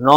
9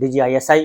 DG ISI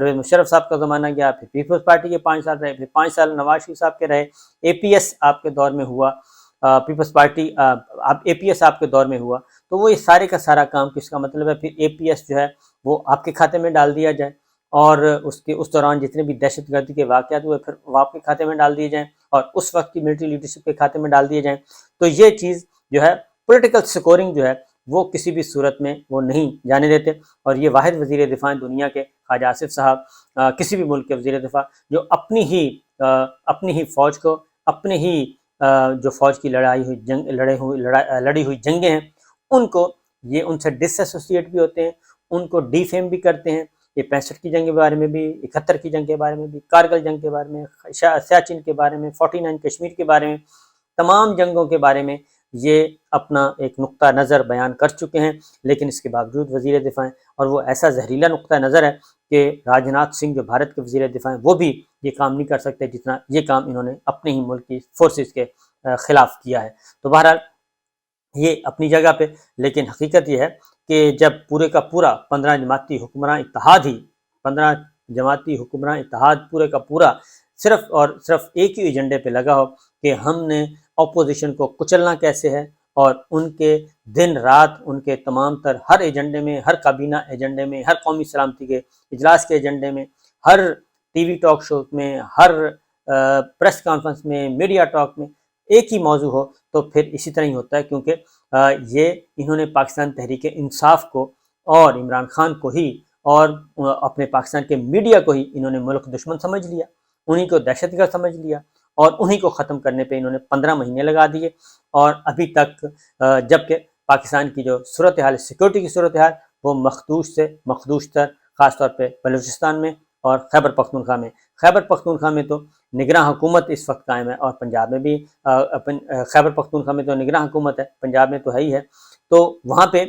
Pervez Musharraf صاحب کا زمانہ گیا، پھر پیپلز پارٹی کے 5 سال رہے، پھر 5 سال نواز شریف صاحب کے رہے، اے پی ایس آپ کے دور میں ہوا، پیپلز پارٹی اے پی ایس آپ کے دور میں ہوا، تو وہ یہ سارے کا سارا کام کس کا مطلب ہے پھر اے پی ایس جو ہے وہ آپ کے کھاتے میں ڈال دیا جائے، اور اس دوران جتنے بھی دہشت گردی کے واقعات ہوئے پھر وہ آپ کے کھاتے میں ڈال دیے جائیں، اور اس وقت کی ملٹری لیڈرشپ کے کھاتے میں ڈال دیے جائیں. تو یہ چیز جو ہے پولیٹیکل سکورنگ جو ہے وہ کسی بھی صورت میں وہ نہیں جانے دیتے. اور یہ واحد وزیر دفاع دنیا کے خواجہ آصف صاحب، کسی بھی ملک کے وزیر دفاع جو اپنی ہی فوج کو، اپنے ہی جو فوج کی لڑی ہوئی جنگیں ہیں ان کو یہ ان سے ڈس ایسوسیٹ بھی ہوتے ہیں، ان کو ڈی فیم بھی کرتے ہیں. یہ 65 کی جنگ کے بارے میں بھی، 71 کی جنگ کے بارے میں بھی، کارگل جنگ کے بارے میں، سیاچن کے بارے میں، 49 کشمیر کے بارے میں، تمام جنگوں کے بارے میں یہ اپنا ایک نقطہ نظر بیان کر چکے ہیں. لیکن اس کے باوجود وزیر دفاع ہیں، اور وہ ایسا زہریلا نقطہ نظر ہے کہ راجناتھ سنگھ جو بھارت کے وزیر دفاع ہیں وہ بھی یہ کام نہیں کر سکتے جتنا یہ کام انہوں نے اپنے ہی ملک کی فورسز کے خلاف کیا ہے. تو بہرحال یہ اپنی جگہ پہ، لیکن حقیقت یہ ہے کہ جب پورے کا پورا 15 جماعتی حکمراں اتحاد پورے کا پورا صرف اور صرف ایک ہی ایجنڈے پہ لگا ہو کہ ہم نے اپوزیشن کو کچلنا کیسے ہے، اور ان کے دن رات ان کے تمام تر ہر ایجنڈے میں، ہر کابینہ ایجنڈے میں، ہر قومی سلامتی کے اجلاس کے ایجنڈے میں، ہر ٹی وی ٹاک شو میں، ہر پریس کانفرنس میں، میڈیا ٹاک میں ایک ہی موضوع ہو، تو پھر اسی طرح ہی ہوتا ہے. کیونکہ یہ انہوں نے پاکستان تحریک انصاف کو اور عمران خان کو ہی اور اپنے پاکستان کے میڈیا کو ہی انہوں نے ملک دشمن سمجھ لیا، انہی کو دہشت گرد سمجھ لیا، اور انہی کو ختم کرنے پہ انہوں نے 15 مہینے لگا دیے. اور ابھی تک جبکہ پاکستان کی جو صورتحال، سیکورٹی کی صورتحال، وہ مخدوش سے مخدوش تر، خاص طور پہ بلوچستان میں اور خیبر پختونخوا میں. خیبر پختونخوا میں تو نگراں حکومت اس وقت قائم ہے، اور پنجاب میں بھی خیبر پختونخوا میں تو نگراں حکومت ہے، پنجاب میں تو ہے ہی ہے. تو وہاں پہ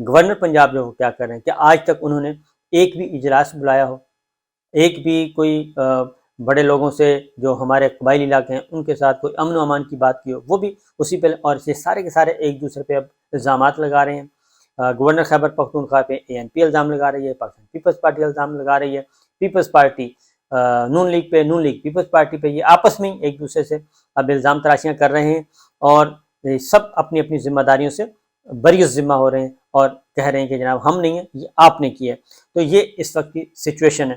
گورنر پنجاب جو کیا کر رہے ہیں کہ آج تک انہوں نے ایک بھی اجلاس بلایا ہو، ایک بھی کوئی بڑے لوگوں سے جو ہمارے قبائلی علاقے ہیں ان کے ساتھ کوئی امن و امان کی بات کی ہو، وہ بھی اسی پہ، اور یہ سارے کے سارے ایک دوسرے پہ اب الزامات لگا رہے ہیں. گورنر خیبر پختونخوا پہ اے این پی الزام لگا رہی ہے، پاکستان پیپلز پارٹی الزام لگا رہی ہے، پیپلز پارٹی نون لیگ پہ، نون لیگ پیپلز پارٹی پہ، یہ آپس میں ایک دوسرے سے اب الزام تراشیاں کر رہے ہیں، اور سب اپنی اپنی ذمہ داریوں سے بری ذمہ ہو رہے ہیں اور کہہ رہے ہیں کہ جناب ہم نہیں ہیں، یہ آپ نے کیا ہے. تو یہ اس وقت کی سچویشن ہے.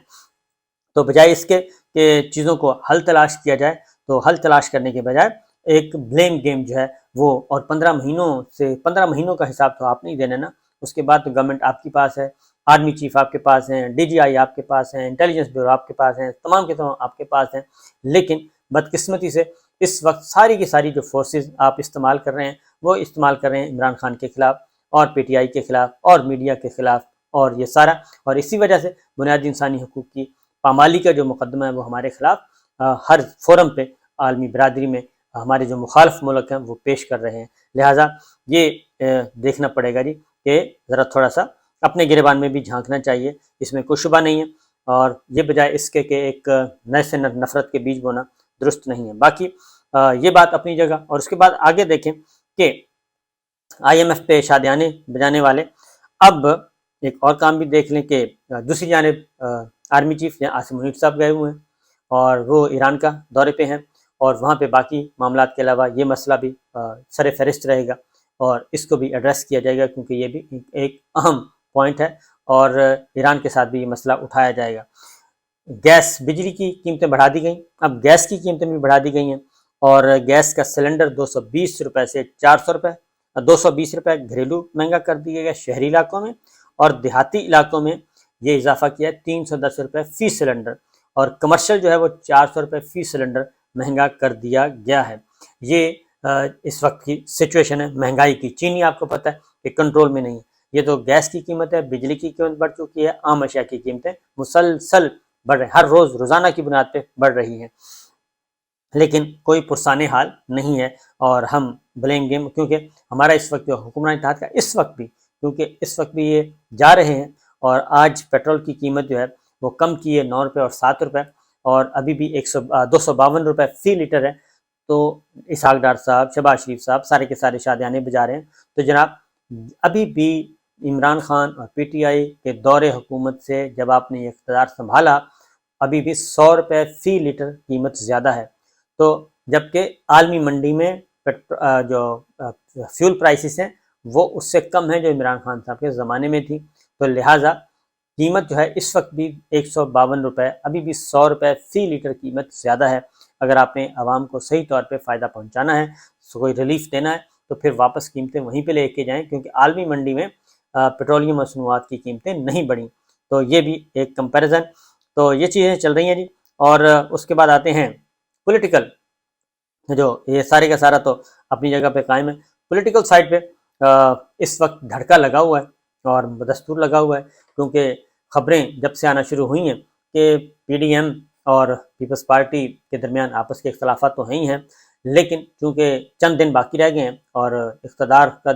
تو بجائے اس کے کہ چیزوں کو حل تلاش کیا جائے، تو حل تلاش کرنے کے بجائے ایک بلیم گیم جو ہے وہ، اور 15 مہینوں کا حساب تو آپ نہیں دینا نا. اس کے بعد تو گورنمنٹ آپ کے پاس ہے، آرمی چیف آپ کے پاس ہیں، ڈی جی آئی آپ کے پاس ہیں، انٹیلیجنس بیورو آپ کے پاس ہیں، تمام کے تمام آپ کے پاس ہیں. لیکن بدقسمتی سے اس وقت ساری کی ساری جو فورسز آپ استعمال کر رہے ہیں وہ استعمال کر رہے ہیں عمران خان کے خلاف اور پی ٹی آئی کے خلاف اور میڈیا کے خلاف، اور یہ سارا، اور اسی وجہ سے بنیادی انسانی حقوق کی پامالی کا جو مقدمہ ہے وہ ہمارے خلاف ہر فورم پہ عالمی برادری میں ہمارے جو مخالف ملک ہیں وہ پیش کر رہے ہیں. لہٰذا یہ دیکھنا پڑے گا جی کہ ذرا تھوڑا سا اپنے گریبان میں بھی جھانکنا چاہیے، اس میں کوئی شبہ نہیں ہے، اور یہ بجائے اس کے کہ ایک نئے سے نفرت کے بیج بونا درست نہیں ہے. باقی یہ بات اپنی جگہ. اور اس کے بعد آگے دیکھیں کہ آئی ایم ایف پہ شادیانے بجانے والے. اب ایک اور کام بھی دیکھ لیں کہ دوسری جانب آرمی چیف عاصم منیب صاحب گئے ہوئے ہیں، اور وہ ایران کا دورے پہ ہیں، اور وہاں پہ باقی معاملات کے علاوہ یہ مسئلہ بھی سر فہرست رہے گا، اور اس کو بھی ایڈریس کیا جائے گا، کیونکہ یہ بھی ایک اہم پوائنٹ ہے، اور ایران کے ساتھ بھی یہ مسئلہ اٹھایا جائے گا. گیس، بجلی کی قیمتیں بڑھا دی گئیں، اب گیس کی قیمتیں بھی بڑھا دی گئی ہیں، اور گیس کا سلنڈر 220 روپے سے 400 روپے، 220 روپے گھریلو مہنگا کر دیا گیا شہری علاقوں میں، اور دیہاتی علاقوں میں یہ اضافہ کیا ہے 310 روپے فی سلنڈر، اور کمرشل جو ہے وہ 400 روپے فی سلنڈر مہنگا کر دیا گیا ہے. یہ اس وقت کی سچویشن ہے مہنگائی کی. چینی آپ کو پتہ ہے کہ کنٹرول میں نہیں ہے. یہ تو گیس کی قیمت ہے، بجلی کی قیمت بڑھ چکی ہے، عام اشیاء کی قیمتیں مسلسل بڑھ رہی ہیں، ہر روز روزانہ کی بنیاد پہ بڑھ رہی ہیں، لیکن کوئی پرسان حال نہیں ہے. اور ہم بلیم گیم، کیونکہ ہمارا اس وقت جو حکمران اتحاد کا اس وقت بھی یہ جا رہے ہیں، اور آج پیٹرول کی قیمت جو ہے وہ کم کی ہے 9 روپے اور 7 روپے، اور ابھی بھی 252 روپے فی لیٹر ہے. تو اسحاق ڈار صاحب، شہباز شریف صاحب سارے کے سارے شادیانے بجا رہے ہیں. تو جناب ابھی بھی عمران خان اور پی ٹی آئی کے دور حکومت سے جب آپ نے یہ اقتدار سنبھالا ابھی بھی 100 روپے فی لیٹر قیمت زیادہ ہے، تو جبکہ عالمی منڈی میں جو فیول پرائسز ہیں وہ اس سے کم ہیں جو عمران خان صاحب کے زمانے میں تھی، تو لہٰذا قیمت جو ہے اس وقت بھی 152 روپے، ابھی بھی 100 روپے فی لیٹر قیمت زیادہ ہے۔ اگر آپ نے عوام کو صحیح طور پہ فائدہ پہنچانا ہے، کوئی ریلیف دینا ہے، تو پھر واپس قیمتیں وہیں پہ لے کے جائیں، کیونکہ عالمی منڈی میں پیٹرولیم مصنوعات کی قیمتیں نہیں بڑھیں، تو یہ بھی ایک کمپیریزن، تو یہ چیزیں چل رہی ہیں جی۔ اور اس کے بعد آتے ہیں پولیٹیکل، جو یہ سارے کا سارا تو اپنی جگہ پہ قائم ہے۔ پولیٹیکل سائڈ پہ اس وقت دھڑکا لگا ہوا ہے اور بدستور لگا ہوا ہے، کیونکہ خبریں جب سے آنا شروع ہوئی ہیں کہ پی ڈی ایم اور پیپلز پارٹی کے درمیان آپس کے اختلافات تو ہیں ہی ہیں، لیکن چونکہ چند دن باقی رہ گئے ہیں اور اقتدار کا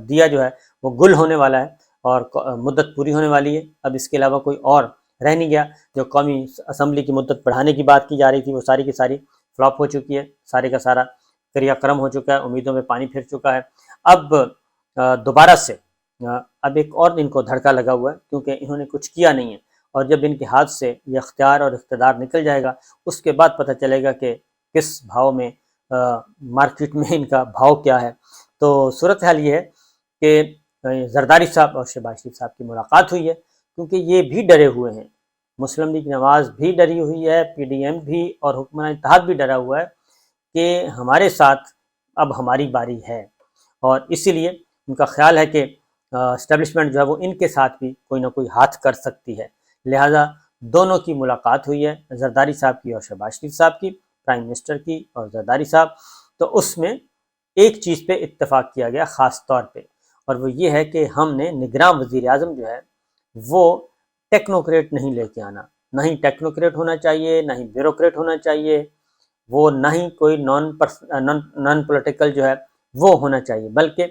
دیا جو ہے وہ گل ہونے والا ہے اور مدت پوری ہونے والی ہے، اب اس کے علاوہ کوئی اور رہ نہیں گیا۔ جو قومی اسمبلی کی مدت بڑھانے کی بات کی جا رہی تھی وہ ساری کی ساری فلاپ ہو چکی ہے، سارے کا سارا کریا کرم ہو چکا ہے، امیدوں میں پانی پھر چکا ہے۔ اب دوبارہ سے اب ایک اور ان کو دھڑکا لگا ہوا ہے، کیونکہ انہوں نے کچھ کیا نہیں ہے، اور جب ان کے ہاتھ سے یہ اختیار اور اقتدار نکل جائے گا اس کے بعد پتہ چلے گا کہ کس بھاؤ میں مارکیٹ میں ان کا بھاؤ کیا ہے۔ تو صورتحال یہ ہے کہ زرداری صاحب اور شہباز شریف صاحب کی ملاقات ہوئی ہے، کیونکہ یہ بھی ڈرے ہوئے ہیں، مسلم لیگ نواز بھی ڈری ہوئی ہے، پی ڈی ایم بھی اور حکمران اتحاد بھی ڈرا ہوا ہے کہ ہمارے ساتھ اب ہماری باری ہے، اور اسی لیے ان کا خیال ہے کہ اسٹیبلشمنٹ جو ہے وہ ان کے ساتھ بھی کوئی نہ کوئی ہاتھ کر سکتی ہے، لہٰذا دونوں کی ملاقات ہوئی ہے، زرداری صاحب کی اور شہباز شریف صاحب کی، پرائم منسٹر کی اور زرداری صاحب، تو اس میں ایک چیز پہ اتفاق کیا گیا خاص طور پہ، اور وہ یہ ہے کہ ہم نے نگراں وزیر اعظم جو ہے وہ ٹیکنوکریٹ نہیں لے کے آنا، نہ ہی ٹیکنوکریٹ ہونا چاہیے، نہ ہی بیوروکریٹ ہونا چاہیے، وہ نہ ہی کوئی نان پولیٹیکل جو ہے وہ ہونا چاہیے، بلکہ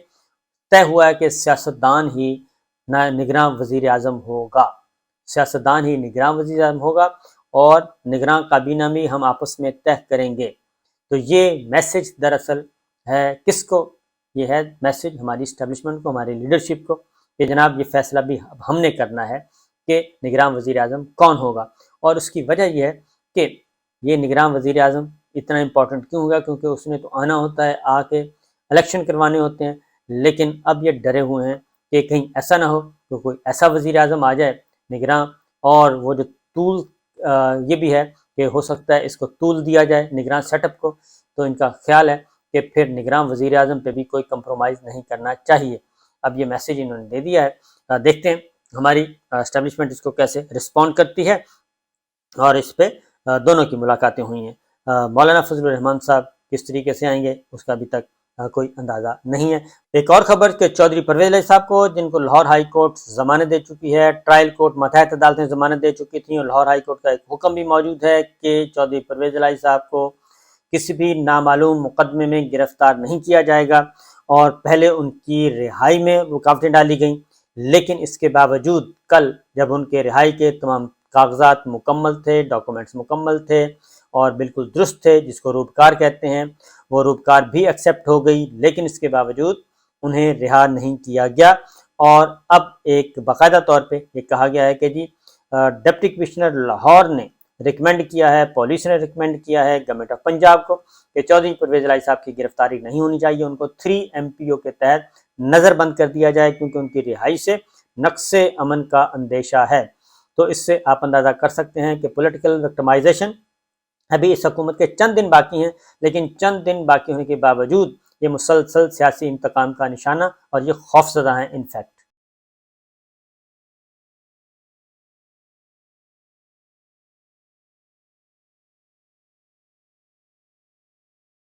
طے ہوا ہے کہ سیاستدان ہی نگراں وزیر اعظم ہوگا، سیاستدان ہی نگراں وزیر اعظم ہوگا، اور نگراں کابینہ میں ہم آپس میں طے کریں گے۔ تو یہ میسج دراصل ہے کس کو؟ یہ ہے میسج ہماری اسٹیبلشمنٹ کو، ہماری لیڈرشپ کو، کہ جناب یہ فیصلہ بھی ہم نے کرنا ہے کہ نگراں وزیر اعظم کون ہوگا، اور اس کی وجہ یہ ہے کہ یہ نگراں وزیر اعظم اتنا امپورٹنٹ کیوں ہوگا؟ کیونکہ اس نے تو آنا ہوتا ہے، آ کے الیکشن کروانے ہوتے ہیں، لیکن اب یہ ڈرے ہوئے ہیں کہ کہیں ایسا نہ ہو کہ کوئی ایسا وزیر اعظم آ جائے نگراں، اور وہ جو طول یہ بھی ہے کہ ہو سکتا ہے اس کو طول دیا جائے نگراں سیٹ اپ کو، تو ان کا خیال ہے کہ پھر نگراں وزیر اعظم پہ بھی کوئی کمپرومائز نہیں کرنا چاہیے۔ اب یہ میسج انہوں نے دے دیا ہے، دیکھتے ہیں ہماری اسٹیبلشمنٹ اس کو کیسے رسپونڈ کرتی ہے، اور اس پہ دونوں کی ملاقاتیں ہوئی ہیں۔ مولانا فضل الرحمان صاحب کس طریقے سے آئیں گے اس کا ابھی تک کوئی اندازہ نہیں ہے۔ ایک اور خبر کہ چودھری پرویز الہی صاحب کو، جن کو لاہور ہائی کورٹ ضمانت دے چکی ہے، ٹرائل کورٹ ماتحت عدالتیں ضمانت دے چکی تھیں، اور لاہور ہائی کورٹ کا ایک حکم بھی موجود ہے کہ چودھری پرویز الہی صاحب کو کسی بھی نامعلوم مقدمے میں گرفتار نہیں کیا جائے گا، اور پہلے ان کی رہائی میں رکاوٹیں ڈالی گئیں، لیکن اس کے باوجود کل جب ان کے رہائی کے تمام کاغذات مکمل تھے، ڈاکومنٹس مکمل تھے اور بالکل درست تھے، جس کو روپکار کہتے ہیں، وہ روپکار بھی ایکسیپٹ ہو گئی، لیکن اس کے باوجود انہیں رہا نہیں کیا گیا، اور اب ایک باقاعدہ طور پہ یہ کہا گیا ہے کہ جی ڈپٹی کمشنر لاہور نے ریکمینڈ کیا ہے، پولیس نے ریکمینڈ کیا ہے گورنمنٹ آف پنجاب کو کہ چودھری پرویز الہی صاحب کی گرفتاری نہیں ہونی چاہیے، ان کو 3 MPO کے تحت نظر بند کر دیا جائے، کیونکہ ان کی رہائی سے نقص امن کا اندیشہ ہے۔ تو اس سے آپ اندازہ کر سکتے ہیں کہ پولیٹیکل وکٹمائزیشن، ابھی اس حکومت کے چند دن باقی ہیں، لیکن چند دن باقی ہونے کے باوجود یہ مسلسل سیاسی انتقام کا نشانہ اور یہ خوفزدہ ہیں انفیکٹ۔